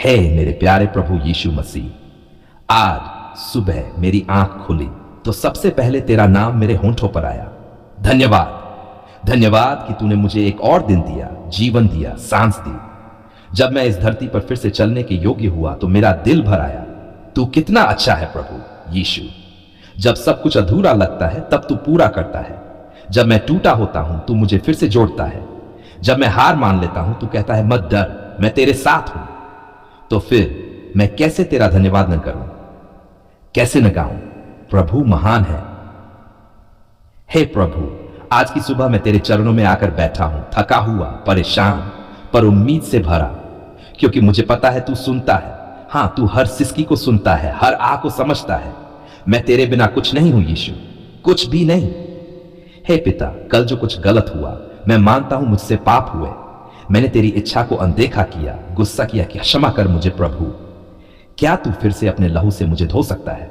हे मेरे प्यारे प्रभु यीशु मसीह, आज सुबह मेरी आंख खुली तो सबसे पहले तेरा नाम मेरे होंठों पर आया। धन्यवाद, धन्यवाद कि तूने मुझे एक और दिन दिया, जीवन दिया, सांस दी। जब मैं इस धरती पर फिर से चलने के योग्य हुआ तो मेरा दिल भर आया। तू कितना अच्छा है प्रभु यीशु। जब सब कुछ अधूरा लगता है तब तू पूरा करता है। जब मैं टूटा होता हूं तू मुझे फिर से जोड़ता है। जब मैं हार मान लेता हूं तू कहता है मत डर, मैं तेरे साथ हूं। तो फिर मैं कैसे तेरा धन्यवाद न करूं, कैसे न गाऊं? प्रभु महान है। हे प्रभु, आज की सुबह मैं तेरे चरणों में आकर बैठा हूं, थका हुआ, परेशान, पर उम्मीद से भरा, क्योंकि मुझे पता है तू सुनता है। हां, तू हर सिसकी को सुनता है, हर आह को समझता है। मैं तेरे बिना कुछ नहीं हूं यीशु, कुछ भी नहीं। हे पिता, कल जो कुछ गलत हुआ मैं मानता हूं मुझसे पाप हुए। मैंने तेरी इच्छा को अनदेखा किया, गुस्सा किया कि क्षमा कर मुझे प्रभु। क्या तू फिर से अपने लहू से मुझे धो सकता है?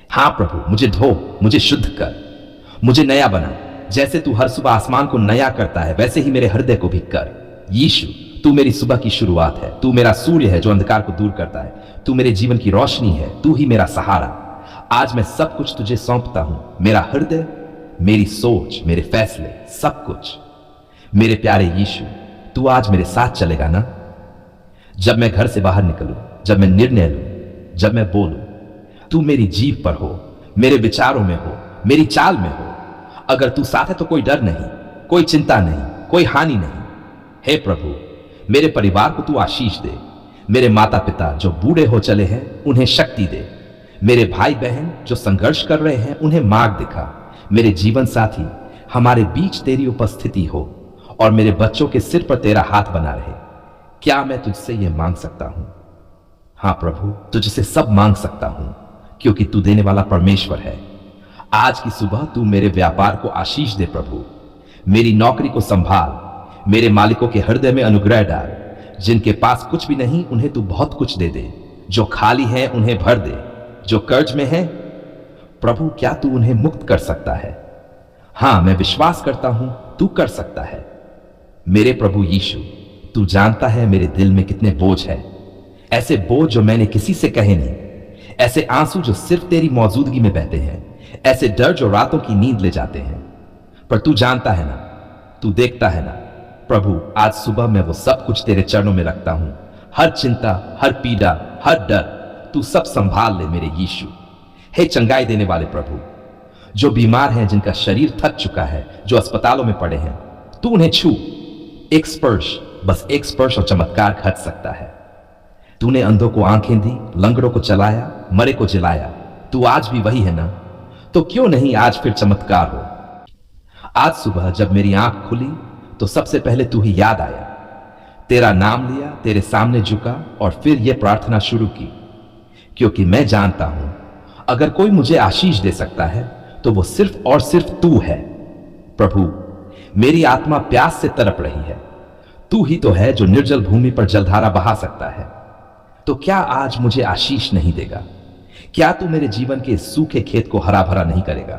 हां प्रभु, मुझे धो, मुझे शुद्ध कर, मुझे नया बना। जैसे तू हर सुबह आसमान को नया करता है वैसे ही मेरे हृदय को भी कर यीशु। तू मेरी सुबह की शुरुआत है, तू मेरा सूर्य है जो अंधकार को दूर करता है, तू मेरे जीवन की रोशनी है, तू ही मेरा सहारा। आज मैं सब कुछ तुझे सौंपता हूं, मेरा हृदय, मेरी सोच, मेरे फैसले, सब कुछ। मेरे प्यारे यीशु, तू आज मेरे साथ चलेगा ना? जब मैं घर से बाहर निकलूं, जब मैं निर्णय लूं, जब मैं बोलूं, तू मेरी जीभ पर हो, मेरे विचारों में हो, मेरी चाल में हो। अगर तू साथ है तो कोई डर नहीं, कोई चिंता नहीं, कोई हानि नहीं। हे प्रभु, मेरे परिवार को तू आशीष दे। मेरे माता पिता जो बूढ़े हो चले हैं उन्हें शक्ति दे। मेरे भाई बहन जो संघर्ष कर रहे हैं उन्हें मार्ग दिखा। मेरे जीवन साथी, हमारे बीच तेरी उपस्थिति हो और मेरे बच्चों के सिर पर तेरा हाथ बना रहे। क्या मैं तुझसे यह मांग सकता हूं? हां प्रभु, तुझसे सब मांग सकता हूं, क्योंकि तू देने वाला परमेश्वर है। आज की सुबह तू मेरे व्यापार को आशीष दे प्रभु। मेरी नौकरी को संभाल। मेरे मालिकों के हृदय में अनुग्रह डाल। जिनके पास कुछ भी नहीं उन्हें तू बहुत कुछ दे दे। जो खाली है उन्हें भर दे। जो कर्ज में है प्रभु, क्या तू उन्हें मुक्त कर सकता है? हां, मैं विश्वास करता हूं तू कर सकता है। मेरे प्रभु यीशु, तू जानता है मेरे दिल में कितने बोझ है। ऐसे बोझ जो मैंने किसी से कहे नहीं, ऐसे आंसू जो सिर्फ तेरी मौजूदगी में बहते हैं, ऐसे डर जो रातों की नींद ले जाते हैं। पर तू जानता है ना, तू देखता है ना प्रभु। आज सुबह मैं वो सब कुछ तेरे चरणों में रखता हूं। हर चिंता, हर पीड़ा, हर डर, तू सब संभाल ले मेरे यीशु। हे चंगाई देने वाले प्रभु, जो बीमार हैं, जिनका शरीर थक चुका है, जो अस्पतालों में पड़े हैं, तू उन्हें छू। एक स्पर्श, बस एक स्पर्श और चमत्कार घट सकता है। तूने अंधों को आंखें दी, लंगड़ों को चलाया, मरे को जिलाया। तू आज भी वही है ना? तो क्यों नहीं आज फिर चमत्कार हो? आज सुबह जब मेरी आंख खुली तो सबसे पहले तू ही याद आया। तेरा नाम लिया, तेरे सामने झुका और फिर यह प्रार्थना शुरू की, क्योंकि मैं जानता हूं अगर कोई मुझे आशीष दे सकता है तो वो सिर्फ और सिर्फ तू है। प्रभु, मेरी आत्मा प्यास से तड़प रही है। तू ही तो है जो निर्जल भूमि पर जलधारा बहा सकता है। तो क्या आज मुझे आशीष नहीं देगा? क्या तू मेरे जीवन के सूखे खेत को हरा भरा नहीं करेगा?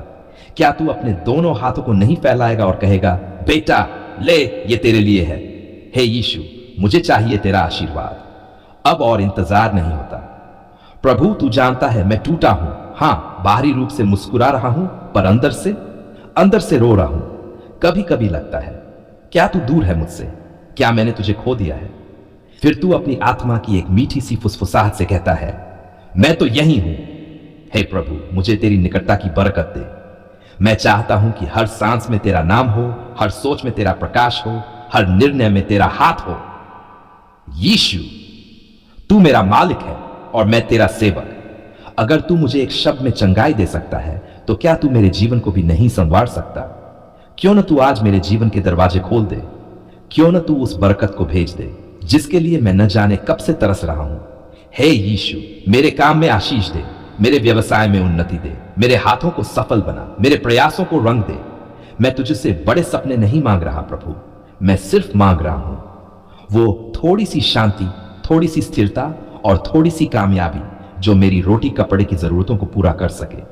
क्या तू अपने दोनों हाथों को नहीं फैलाएगा और कहेगा, बेटा ले, ये तेरे लिए है। हे यीशु, मुझे चाहिए तेरा आशीर्वाद। अब और इंतजार नहीं होता। प्रभु, तू जानता है मैं टूटा हूं। हां, बाहरी रूप से मुस्कुरा रहा हूं, पर अंदर से रो रहा हूं। कभी कभी लगता है, क्या तू दूर है मुझसे? क्या मैंने तुझे खो दिया है? फिर तू अपनी आत्मा की एक मीठी सी फुसफुसाहट से कहता है, मैं तो यही हूं। हे प्रभु, मुझे तेरी निकटता की बरकत दे। मैं चाहता हूं कि हर सांस में तेरा नाम हो, हर सोच में तेरा प्रकाश हो, हर निर्णय में तेरा हाथ हो। यीशु, तू मेरा मालिक है और मैं तेरा सेवक। अगर तू मुझे एक शब्द में चंगाई दे सकता है तो क्या तू मेरे जीवन को भी नहीं संवार सकता? क्यों न तू आज मेरे जीवन के दरवाजे खोल दे। क्यों न तू उस बरकत को भेज दे जिसके लिए मैं न जाने कब से तरस रहा हूं। हे यीशु, मेरे काम में आशीष दे, मेरे व्यवसाय में उन्नति दे, मेरे हाथों को सफल बना, मेरे प्रयासों को रंग दे। मैं तुझसे बड़े सपने नहीं मांग रहा प्रभु, मैं सिर्फ मांग रहा हूं वो थोड़ी सी शांति, थोड़ी सी स्थिरता और थोड़ी सी कामयाबी जो मेरी रोटी कपड़े की जरूरतों को पूरा कर सके।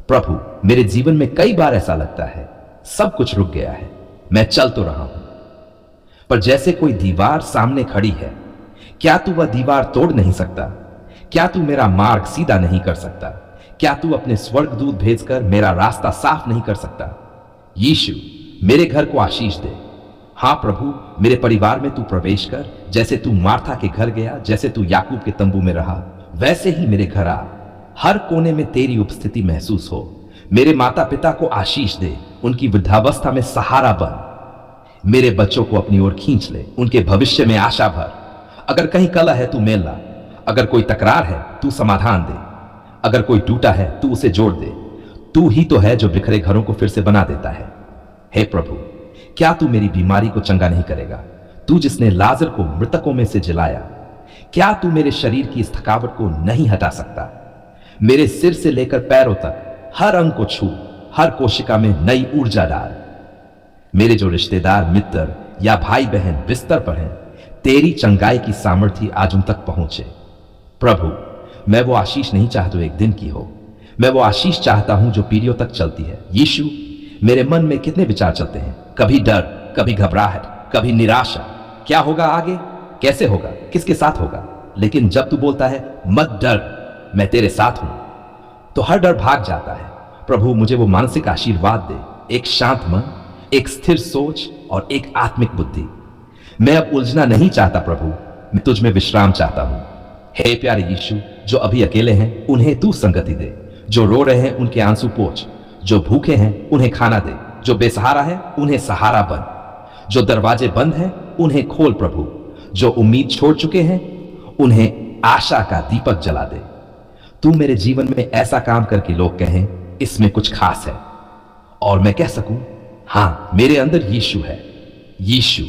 प्रभु, मेरे जीवन में कई बार ऐसा लगता है सब कुछ रुक गया है। मैं चल तो रहा हूं पर जैसे कोई दीवार सामने खड़ी है। क्या तू वह दीवार तोड़ नहीं सकता? क्या तू मेरा मार्ग सीधा नहीं कर सकता? क्या तू अपने स्वर्गदूत भेजकर मेरा रास्ता साफ नहीं कर सकता? यीशु, मेरे घर को आशीष दे। हाँ प्रभु, मेरे परिवार में तू प्रवेश कर। जैसे तू मार्था के घर गया, जैसे तू याकूब के तंबू में रहा, वैसे ही मेरे घर आ। हर कोने में तेरी उपस्थिति महसूस हो। मेरे माता पिता को आशीष दे, उनकी वृद्धावस्था में सहारा बन। मेरे बच्चों को अपनी ओर खींच ले, उनके भविष्य में आशा भर। अगर कहीं कलह है तू मेल ला, अगर कोई तकरार है तू समाधान दे, अगर कोई टूटा है तू उसे जोड़ दे। तू ही तो है जो बिखरे घरों को फिर से बना देता है। हे प्रभु, क्या तू मेरी बीमारी को चंगा नहीं करेगा? तू जिसने लाजर को मृतकों में से जिलाया, क्या तू मेरे शरीर की इस थकावट को नहीं हटा सकता? मेरे सिर से लेकर पैरों तक हर अंग को छू, हर कोशिका में नई ऊर्जा डाल। मेरे जो रिश्तेदार, मित्र या भाई बहन बिस्तर पर हैं, तेरी चंगाई की सामर्थ्य आज उन तक पहुंचे। प्रभु, मैं वो आशीष नहीं चाहता जो एक दिन की हो, मैं वो आशीष चाहता हूं जो पीढ़ियों तक चलती है। यीशु, मेरे मन में कितने विचार चलते हैं, कभी डर, कभी घबराहट, कभी निराशा। क्या होगा आगे, कैसे होगा, किसके साथ होगा? लेकिन जब तू बोलता है मत डर, मैं तेरे साथ हूं, तो हर डर भाग जाता है। प्रभु, मुझे वो मानसिक आशीर्वाद दे, एक शांत मन, एक स्थिर सोच और एक आत्मिक बुद्धि। मैं अब उलझना नहीं चाहता प्रभु, मैं तुझ में विश्राम चाहता हूं। हे प्यारे यीशु, जो अभी अकेले हैं उन्हें तू संगति दे, जो रो रहे हैं उनके आंसू पोंछ, जो भूखे हैं उन्हें खाना दे, जो बेसहारा है उन्हें सहारा बन, जो दरवाजे बंद हैं उन्हें खोल प्रभु, जो उम्मीद छोड़ चुके हैं उन्हें आशा का दीपक जला दे। तू मेरे जीवन में ऐसा काम करके लोग कहें इसमें कुछ खास है, और मैं कह सकूं हां, मेरे अंदर यीशु है। यीशु,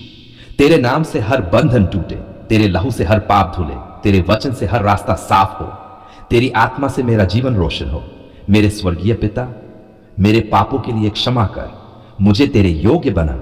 तेरे नाम से हर बंधन टूटे, तेरे लहू से हर पाप धुले, तेरे वचन से हर रास्ता साफ हो, तेरी आत्मा से मेरा जीवन रोशन हो। मेरे स्वर्गीय पिता, मेरे पापों के लिए क्षमा कर, मुझे तेरे योग्य बना,